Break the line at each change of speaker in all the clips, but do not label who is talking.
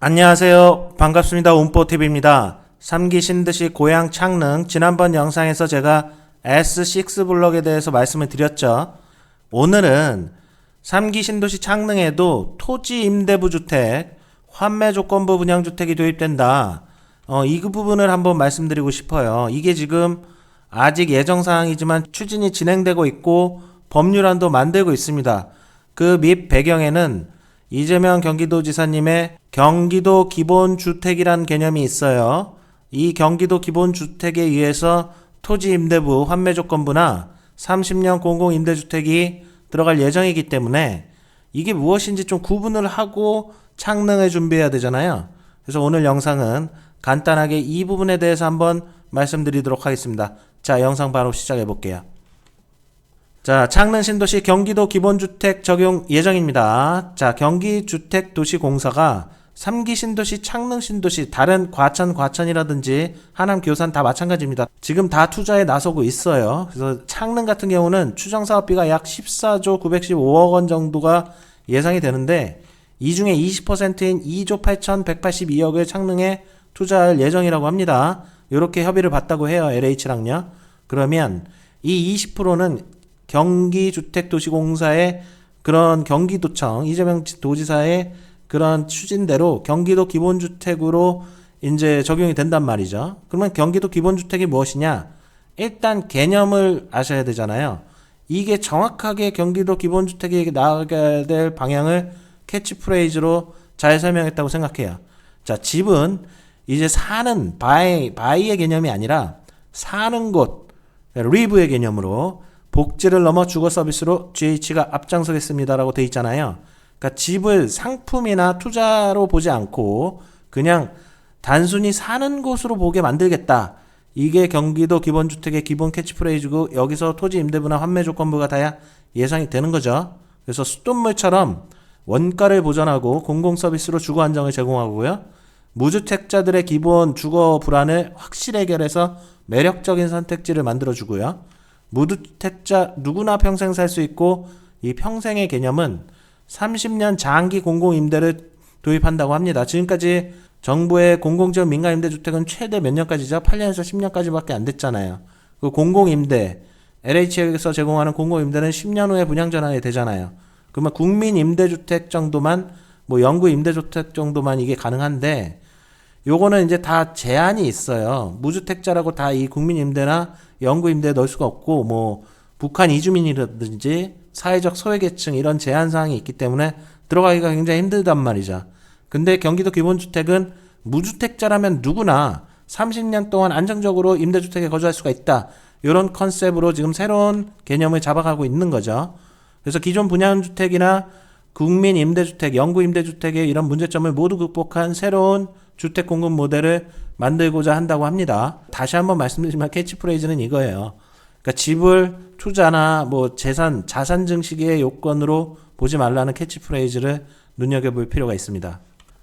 안녕하세요. 반갑습니다. 운뽀TV입니다. 3기 신도시 고향 창릉, 지난번 영상에서 제가 S6 블럭에 대해서 말씀을 드렸죠. 오늘은 3기 신도시 창릉에도 토지 임대부 주택, 환매 조건부 분양주택이 도입된다. 이 부분을 한번 말씀드리고 싶어요. 이게 지금 아직 예정사항이지만 추진이 진행되고 있고 법률안도 만들고 있습니다. 그 밑 배경에는 이재명 경기도지사님의 경기도 기본주택이란 개념이 있어요. 이 경기도 기본주택에 의해서 토지 임대부, 환매 조건부나 30년 공공임대주택이 들어갈 예정이기 때문에 이게 무엇인지 좀 구분을 하고 창릉을 준비해야 되잖아요. 그래서 오늘 영상은 간단하게 이 부분에 대해서 한번 말씀드리도록 하겠습니다. 자, 영상 바로 시작해 볼게요. 자, 창릉 신도시 경기도 기본주택 적용 예정입니다. 자, 경기주택도시공사가 3기 신도시, 창릉 신도시, 다른 과천이라든지 하남, 교산 다 마찬가지입니다. 지금 다 투자에 나서고 있어요. 그래서 창릉 같은 경우는 추정사업비가 약 14조 915억 원 정도가 예상이 되는데 이 중에 20%인 2조 8,182억을 창릉에 투자할 예정이라고 합니다. 이렇게 협의를 봤다고 해요. LH랑요. 그러면 이 20%는 경기주택도시공사의 그런 경기도청, 이재명 도지사의 그런 추진대로 경기도 기본주택으로 이제 적용이 된단 말이죠. 그러면 경기도 기본주택이 무엇이냐? 일단 개념을 아셔야 되잖아요. 이게 정확하게 경기도 기본주택이 나아가야 될 방향을 캐치프레이즈로 잘 설명했다고 생각해요. 자, 집은 이제 사는 바이의 개념이 아니라 사는 곳, 리브의 개념으로 복지를 넘어 주거 서비스로 GH가 앞장서겠습니다라고 돼 있잖아요. 그러니까 집을 상품이나 투자로 보지 않고 그냥 단순히 사는 곳으로 보게 만들겠다. 이게 경기도 기본주택의 기본 캐치프레이즈고 여기서 토지 임대부나 환매 조건부가 다 예상이 되는 거죠. 그래서 수돗물처럼 원가를 보전하고 공공서비스로 주거 안정을 제공하고요. 무주택자들의 기본 주거 불안을 확실히 해결해서 매력적인 선택지를 만들어주고요. 무주택자 누구나 평생 살 수 있고 이 평생의 개념은 30년 장기 공공임대를 도입한다고 합니다. 지금까지 정부의 공공지원 민간임대주택은 최대 몇 년까지죠? 8년에서 10년까지밖에 안 됐잖아요. 그 공공임대, LH에서 제공하는 공공임대는 10년 후에 분양전환이 되잖아요. 그러면 국민임대주택 정도만, 뭐 영구임대주택 정도만 이게 가능한데 요거는 이제 다 제한이 있어요. 무주택자라고 다 이 국민임대나 영구임대에 넣을 수가 없고 뭐 북한 이주민이라든지 사회적 소외계층 이런 제한사항이 있기 때문에 들어가기가 굉장히 힘들단 말이죠. 근데 경기도 기본주택은 무주택자라면 누구나 30년 동안 안정적으로 임대주택에 거주할 수가 있다. 이런 컨셉으로 지금 새로운 개념을 잡아가고 있는 거죠. 그래서 기존 분양주택이나 국민임대주택, 영구임대주택의 이런 문제점을 모두 극복한 새로운 주택 공급 모델을 만들고자 한다고 합니다. 다시 한번 말씀드리지만 캐치프레이즈는 이거예요. 그러니까 집을 투자나 뭐 자산 증식의 요건으로 보지 말라는 캐치프레이즈를 눈여겨볼 필요가 있습니다.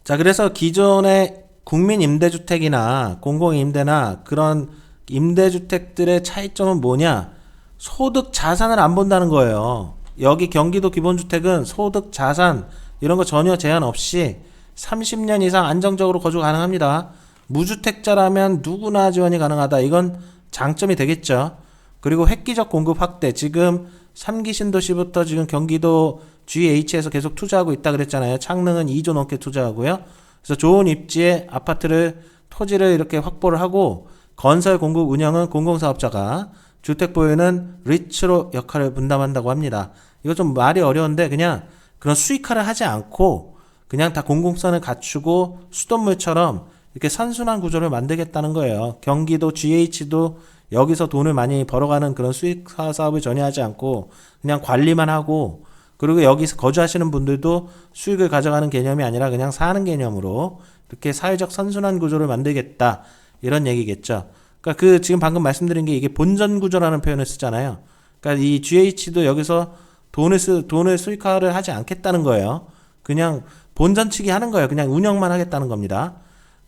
자, 그래서 기존의 국민 임대주택이나 공공임대나 그런 임대주택들의 차이점은 뭐냐? 소득 자산을 안 본다는 거예요. 여기 경기도 기본주택은 소득 자산 이런 거 전혀 제한 없이 30년 이상 안정적으로 거주 가능합니다. 무주택자라면 누구나 지원이 가능하다. 이건 장점이 되겠죠. 그리고 획기적 공급 확대. 지금 3기 신도시부터 지금 경기도 GH에서 계속 투자하고 있다 그랬잖아요. 창릉은 2조 넘게 투자하고요. 그래서 좋은 입지에 아파트를, 토지를 이렇게 확보를 하고 건설 공급 운영은 공공사업자가, 주택 보유는 리츠로 역할을 분담한다고 합니다. 이거 좀 말이 어려운데 그냥 그런 수익화를 하지 않고 그냥 다 공공성을 갖추고 수돗물처럼 이렇게 선순환 구조를 만들겠다는 거예요. 경기도 GH도 여기서 돈을 많이 벌어가는 그런 수익화 사업을 전혀 하지 않고 그냥 관리만 하고, 그리고 여기서 거주하시는 분들도 수익을 가져가는 개념이 아니라 그냥 사는 개념으로 이렇게 사회적 선순환 구조를 만들겠다. 이런 얘기겠죠. 그러니까 지금 방금 말씀드린 게 이게 본전 구조라는 표현을 쓰잖아요. 그러니까 이 GH도 여기서 돈을 수익화를 하지 않겠다는 거예요. 그냥 본전치기 하는 거예요. 그냥 운영만 하겠다는 겁니다.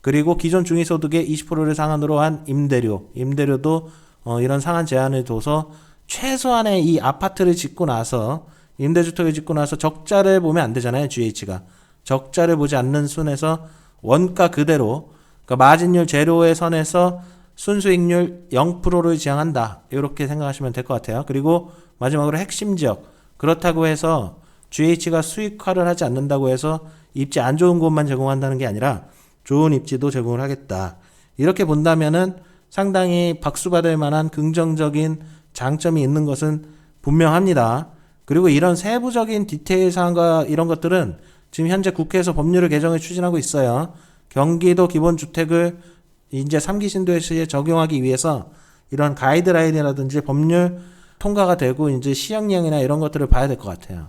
그리고 기존 중위소득의 20%를 상한으로 한 임대료도 이런 상한 제한을 둬서 최소한의 이 아파트를 짓고 나서, 임대주택을 짓고 나서 적자를 보면 안 되잖아요. GH가 적자를 보지 않는 순에서 원가 그대로, 그러니까 마진율 제로에 선에서 순수익률 0%를 지향한다. 이렇게 생각하시면 될 것 같아요. 그리고 마지막으로 핵심 지역. 그렇다고 해서 GH가 수익화를 하지 않는다고 해서 입지 안 좋은 곳만 제공한다는 게 아니라 좋은 입지도 제공을 하겠다. 이렇게 본다면은 상당히 박수받을 만한 긍정적인 장점이 있는 것은 분명합니다. 그리고 이런 세부적인 디테일 사항과 이런 것들은 지금 현재 국회에서 법률을 개정을 추진하고 있어요. 경기도 기본주택을 이제 3기 신도시에 적용하기 위해서 이런 가이드라인이라든지 법률 통과가 되고 이제 시행령이나 이런 것들을 봐야 될 것 같아요.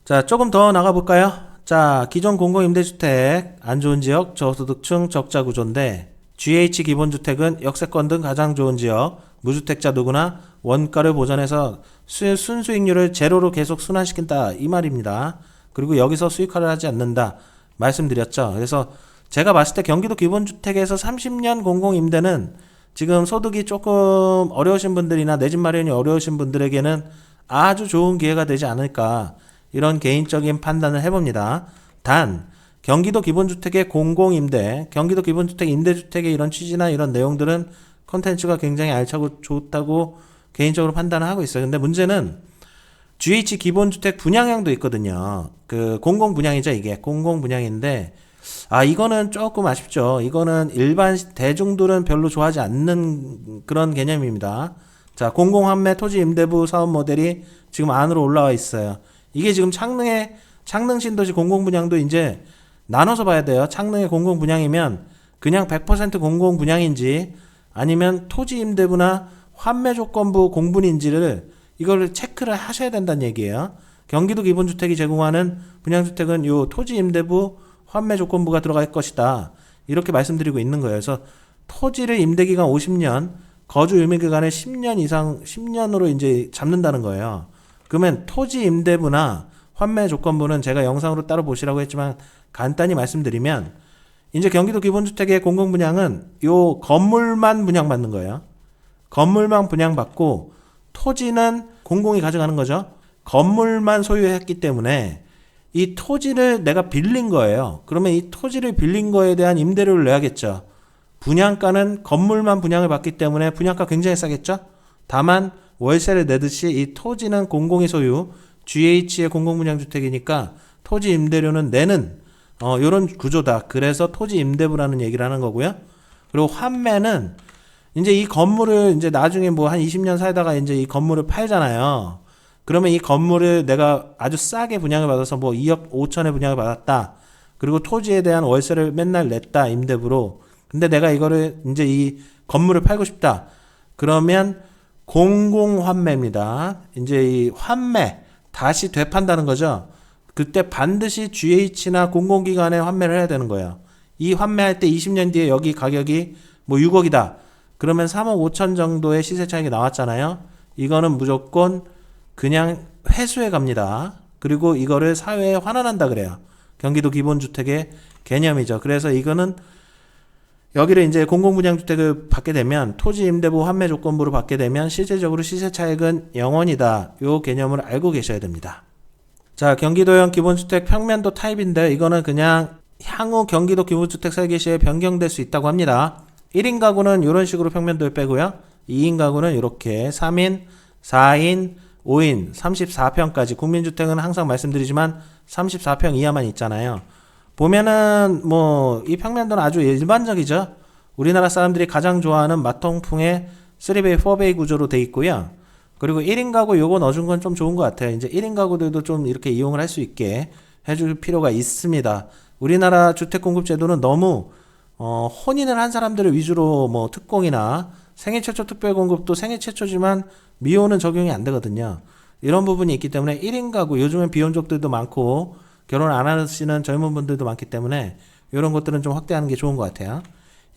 자, 조금 더 나가볼까요? 자, 기존 공공임대주택, 안 좋은 지역, 저소득층, 적자 구조인데 GH 기본주택은 역세권 등 가장 좋은 지역, 무주택자 누구나 원가를 보전해서 순수익률을 제로로 계속 순환시킨다 이 말입니다. 그리고 여기서 수익화를 하지 않는다 말씀드렸죠. 그래서 제가 봤을 때 경기도 기본주택에서 30년 공공임대는 지금 소득이 조금 어려우신 분들이나 내 집 마련이 어려우신 분들에게는 아주 좋은 기회가 되지 않을까, 이런 개인적인 판단을 해봅니다. 단 경기도 기본주택의 공공임대, 경기도 기본주택 임대주택의 이런 취지나 이런 내용들은 컨텐츠가 굉장히 알차고 좋다고 개인적으로 판단을 하고 있어요. 근데 문제는 GH 기본주택 분양형도 있거든요. 그 공공분양이죠. 이게 공공분양인데 이거는 조금 아쉽죠. 이거는 일반 대중들은 별로 좋아하지 않는 그런 개념입니다. 자, 공공환매 토지임대부 사업 모델이 지금 안으로 올라와 있어요. 이게 지금 창릉 신도시 공공분양도 이제 나눠서 봐야 돼요. 창릉의 공공분양이면 그냥 100% 공공분양인지 아니면 토지임대부나 환매조건부 공분인지를 이걸 체크를 하셔야 된다는 얘기예요. 경기도 기본주택이 제공하는 분양주택은 요 토지임대부 환매조건부가 들어갈 것이다. 이렇게 말씀드리고 있는 거예요. 그래서 토지를 임대기간 50년, 거주 유예기간을 10년 이상, 10년으로 이제 잡는다는 거예요. 그러면 토지임대부나 환매조건부는 제가 영상으로 따로 보시라고 했지만 간단히 말씀드리면 이제 경기도 기본주택의 공공분양은 요 건물만 분양받는 거예요. 건물만 분양받고 토지는 공공이 가져가는 거죠. 건물만 소유했기 때문에 이 토지를 내가 빌린 거예요. 그러면 이 토지를 빌린 거에 대한 임대료를 내야겠죠. 분양가는 건물만 분양을 받기 때문에 분양가 굉장히 싸겠죠. 다만 월세를 내듯이 이 토지는 공공이 소유, GH의 공공분양주택이니까 토지 임대료는 내는 요런 구조다. 그래서 토지 임대부라는 얘기를 하는 거고요. 그리고 환매는 이제 이 건물을 이제 나중에 뭐 한 20년 살다가 이제 이 건물을 팔잖아요. 그러면 이 건물을 내가 아주 싸게 분양을 받아서 뭐 2억 5천에 분양을 받았다. 그리고 토지에 대한 월세를 맨날 냈다, 임대부로. 근데 내가 이거를 이제 이 건물을 팔고 싶다. 그러면 공공환매입니다. 이제 이 환매 다시 되판다는 거죠. 그때 반드시 GH나 공공기관에 환매를 해야 되는 거예요. 이 환매할 때 20년 뒤에 여기 가격이 뭐 6억이다. 그러면 3억 5천 정도의 시세 차익이 나왔잖아요. 이거는 무조건 그냥 회수해 갑니다. 그리고 이거를 사회에 환원한다 그래요. 경기도 기본주택의 개념이죠. 그래서 이거는 여기를 이제 공공분양주택을 받게 되면 토지임대부 환매조건부로 받게 되면 실질적으로 시세 차익은 0원이다. 요 개념을 알고 계셔야 됩니다. 자, 경기도형 기본주택 평면도 타입인데 이거는 그냥 향후 경기도 기본주택 설계 시에 변경될 수 있다고 합니다. 1인 가구는 이런 식으로 평면도를 빼고요. 2인 가구는 이렇게 3인, 4인, 5인, 34평까지. 국민주택은 항상 말씀드리지만 34평 이하만 있잖아요. 보면은 뭐 이 평면도는 아주 일반적이죠. 우리나라 사람들이 가장 좋아하는 마통풍의 3베이, 4베이 구조로 돼 있고요. 그리고 1인 가구 요거 넣어준 건 좀 좋은 것 같아요. 이제 1인 가구들도 좀 이렇게 이용을 할 수 있게 해줄 필요가 있습니다. 우리나라 주택공급제도는 너무 혼인을 한 사람들을 위주로 뭐 특공이나 생애 최초 특별공급도 생애 최초지만 미혼은 적용이 안 되거든요. 이런 부분이 있기 때문에 1인 가구, 요즘엔 비혼족들도 많고 결혼 안 하시는 젊은 분들도 많기 때문에 이런 것들은 좀 확대하는 게 좋은 것 같아요.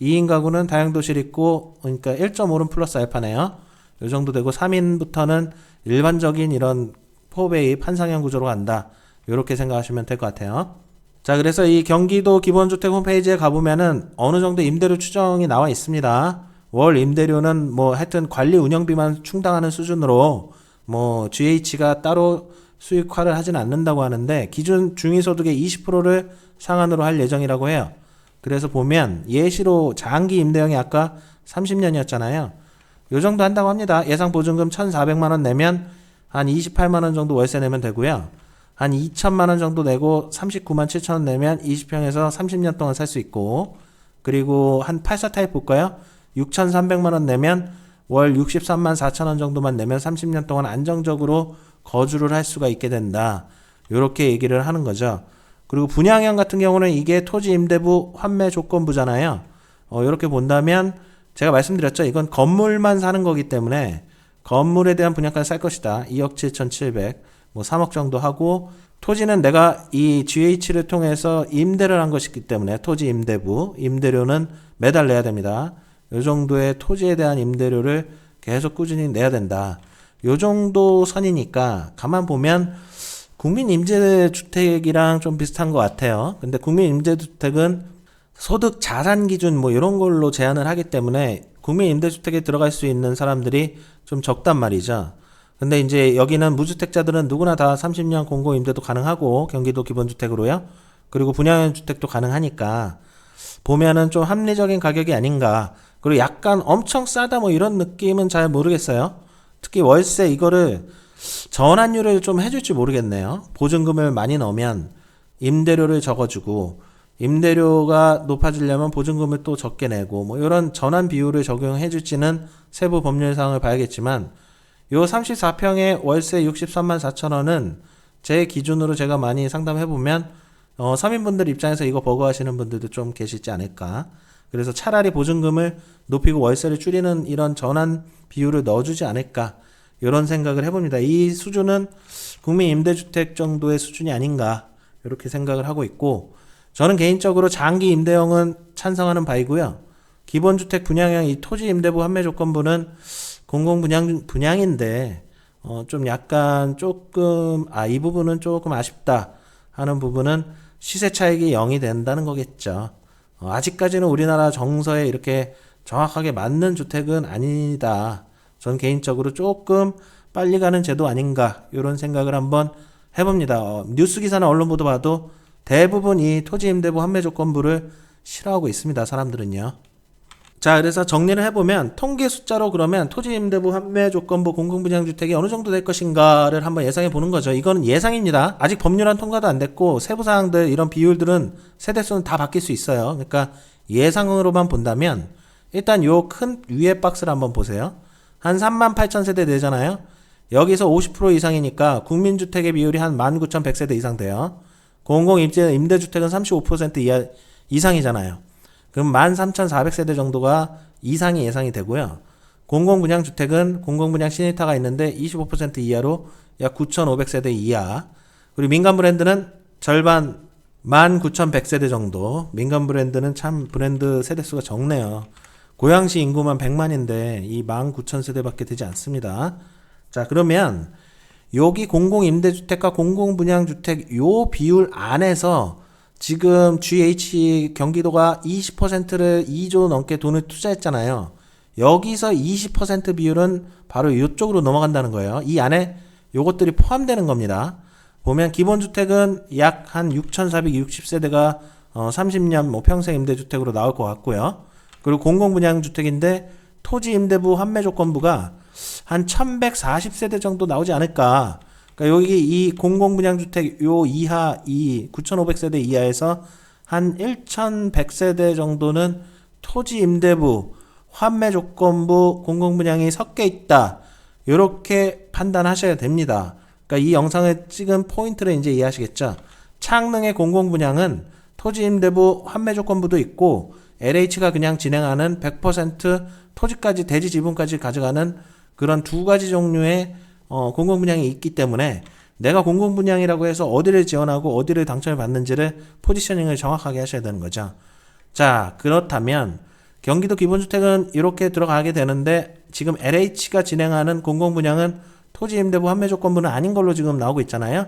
2인 가구는 다용도실 있고, 그러니까 1.5는 플러스 알파네요. 이 정도 되고 3인부터는 일반적인 이런 4베이 판상형 구조로 간다. 이렇게 생각하시면 될 것 같아요. 자, 그래서 이 경기도 기본주택 홈페이지에 가보면은 어느 정도 임대료 추정이 나와 있습니다. 월 임대료는 뭐 하여튼 관리 운영비만 충당하는 수준으로 뭐 GH가 따로 수익화를 하진 않는다고 하는데 기준 중위소득의 20%를 상한으로 할 예정이라고 해요. 그래서 보면 예시로 장기 임대형이 아까 30년이었잖아요. 요 정도 한다고 합니다. 예상 보증금 1,400만 원 내면 한 28만 원 정도 월세 내면 되고요. 한 2천만 원 정도 내고 39만 7천 원 내면 20평에서 30년 동안 살 수 있고, 그리고 한 84 타입 볼까요? 6,300만 원 내면 월 63만 4천 원 정도만 내면 30년 동안 안정적으로 거주를 할 수가 있게 된다. 요렇게 얘기를 하는 거죠. 그리고 분양형 같은 경우는 이게 토지 임대부 환매 조건부잖아요. 요렇게 본다면 제가 말씀드렸죠. 이건 건물만 사는 거기 때문에 건물에 대한 분양가는 쌀 것이다. 2억 7,700, 뭐 3억 정도 하고, 토지는 내가 이 GH를 통해서 임대를 한 것이기 때문에 토지 임대부, 임대료는 매달 내야 됩니다. 요 정도의 토지에 대한 임대료를 계속 꾸준히 내야 된다. 요 정도 선이니까 가만 보면 국민임대주택이랑 좀 비슷한 것 같아요. 근데 국민임대주택은 소득 자산 기준 뭐 이런 걸로 제한을 하기 때문에 국민임대주택에 들어갈 수 있는 사람들이 좀 적단 말이죠. 근데 이제 여기는 무주택자들은 누구나 다 30년 공고임대도 가능하고 경기도 기본주택으로요. 그리고 분양형 주택도 가능하니까 보면은 좀 합리적인 가격이 아닌가. 그리고 약간 엄청 싸다 뭐 이런 느낌은 잘 모르겠어요. 특히 월세 이거를 전환율을 좀 해줄지 모르겠네요. 보증금을 많이 넣으면 임대료를 적어주고, 임대료가 높아지려면 보증금을 또 적게 내고, 뭐 이런 전환 비율을 적용해 줄지는 세부 법률 사항을 봐야겠지만, 요 34평의 월세 63만 4천 원은 제 기준으로 제가 많이 상담해 보면 서민분들 입장에서 이거 버거워하시는 분들도 좀 계시지 않을까. 그래서 차라리 보증금을 높이고 월세를 줄이는 이런 전환 비율을 넣어주지 않을까, 이런 생각을 해봅니다. 이 수준은 국민임대주택 정도의 수준이 아닌가, 이렇게 생각을 하고 있고, 저는 개인적으로 장기 임대형은 찬성하는 바이고요. 기본주택 분양형 이 토지 임대부 환매 조건부는 공공분양인데 좀 약간 조금 이 부분은 조금 아쉽다 하는 부분은 시세 차익이 0이 된다는 거겠죠. 아직까지는 우리나라 정서에 이렇게 정확하게 맞는 주택은 아니다. 전 개인적으로 조금 빨리 가는 제도 아닌가, 이런 생각을 한번 해봅니다. 뉴스 기사나 언론 보도 봐도 대부분 이 토지 임대부 환매 조건부를 싫어하고 있습니다. 사람들은요. 자, 그래서 정리를 해보면 통계 숫자로 그러면 토지 임대부 환매 조건부 공공분양주택이 어느 정도 될 것인가를 한번 예상해 보는 거죠. 이거는 예상입니다. 아직 법률안 통과도 안 됐고 세부사항들 이런 비율들은 세대수는 다 바뀔 수 있어요. 그러니까 예상으로만 본다면 일단 요 큰 위에 박스를 한번 보세요. 한 38,000세대 되잖아요. 여기서 50% 이상이니까 국민주택의 비율이 한 19,100세대 이상 돼요. 공공임대주택은 35% 이상이잖아요. 그럼 13,400세대 정도가 이상이 예상이 되고요. 공공분양주택은 공공분양 시니타가 있는데 25% 이하로 약 9,500세대 이하. 그리고 민간브랜드는 절반 19,100세대 정도. 민간브랜드는 참 브랜드 세대수가 적네요. 고양시 인구만 100만인데 이 19,000세대밖에 되지 않습니다. 자, 그러면 여기 공공임대주택과 공공분양주택 요 비율 안에서 지금 GH 경기도가 20%를 2조 넘게 돈을 투자했잖아요. 여기서 20% 비율은 바로 이쪽으로 넘어간다는 거예요. 이 안에 요것들이 포함되는 겁니다. 보면 기본주택은 약 한 6,460세대가 30년 뭐 평생 임대주택으로 나올 것 같고요. 그리고 공공분양주택인데 토지 임대부 환매 조건부가 한 1,140세대 정도 나오지 않을까. 그러니까 여기 이 공공분양주택 요 이하 이 9,500세대 이하에서 한 1,100세대 정도는 토지 임대부 환매 조건부 공공분양이 섞여 있다. 이렇게 판단하셔야 됩니다. 그러니까 이 영상을 찍은 포인트를 이제 이해하시겠죠. 창능의 공공분양은 토지 임대부 환매 조건부도 있고 LH가 그냥 진행하는 100% 토지까지 대지 지분까지 가져가는 그런 두 가지 종류의 공공분양이 있기 때문에 내가 공공분양이라고 해서 어디를 지원하고 어디를 당첨을 받는지를 포지셔닝을 정확하게 하셔야 되는 거죠. 자, 그렇다면 경기도 기본주택은 이렇게 들어가게 되는데 지금 LH가 진행하는 공공분양은 토지임대부 환매 조건부는 아닌 걸로 지금 나오고 있잖아요.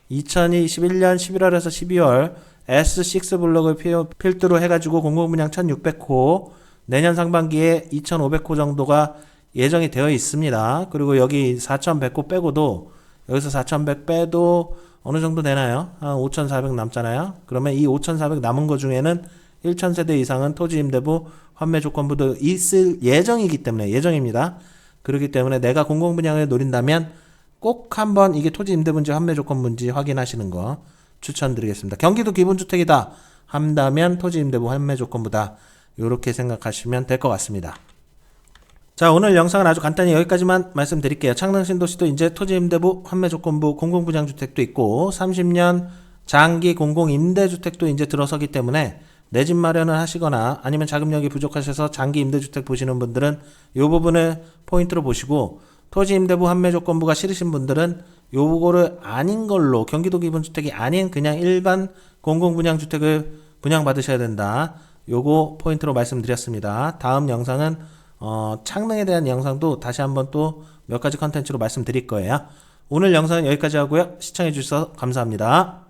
2021년 11월에서 12월 S6 블록을 필두로 해가지고 공공분양 1600호, 내년 상반기에 2500호 정도가 예정이 되어 있습니다. 그리고 여기 4100호 빼고도 여기서 4,100 빼도 어느 정도 되나요? 한 5,400 남잖아요. 그러면 이 5,400 남은 거 중에는 1,000세대 이상은 토지임대부 환매 조건부도 있을 예정이기 때문에, 예정입니다. 그렇기 때문에 내가 공공분양을 노린다면 꼭 한번 이게 토지임대부인지 환매 조건부인지 확인하시는 거 추천드리겠습니다. 경기도 기본주택이다 한다면 토지임대부 환매 조건부다, 이렇게 생각하시면 될 것 같습니다. 자, 오늘 영상은 아주 간단히 여기까지만 말씀드릴게요. 창릉 신도시도 이제 토지임대부 환매 조건부 공공분양주택도 있고 30년 장기 공공임대주택도 이제 들어서기 때문에 내 집 마련을 하시거나 아니면 자금력이 부족하셔서 장기 임대주택 보시는 분들은 이 부분을 포인트로 보시고, 토지임대부 환매 조건부가 싫으신 분들은 요거를 아닌 걸로, 경기도 기본주택이 아닌 그냥 일반 공공분양주택을 분양받으셔야 된다, 요거 포인트로 말씀드렸습니다. 다음 영상은 창릉에 대한 영상도 다시 한번 또 몇 가지 컨텐츠로 말씀드릴 거예요. 오늘 영상은 여기까지 하고요. 시청해 주셔서 감사합니다.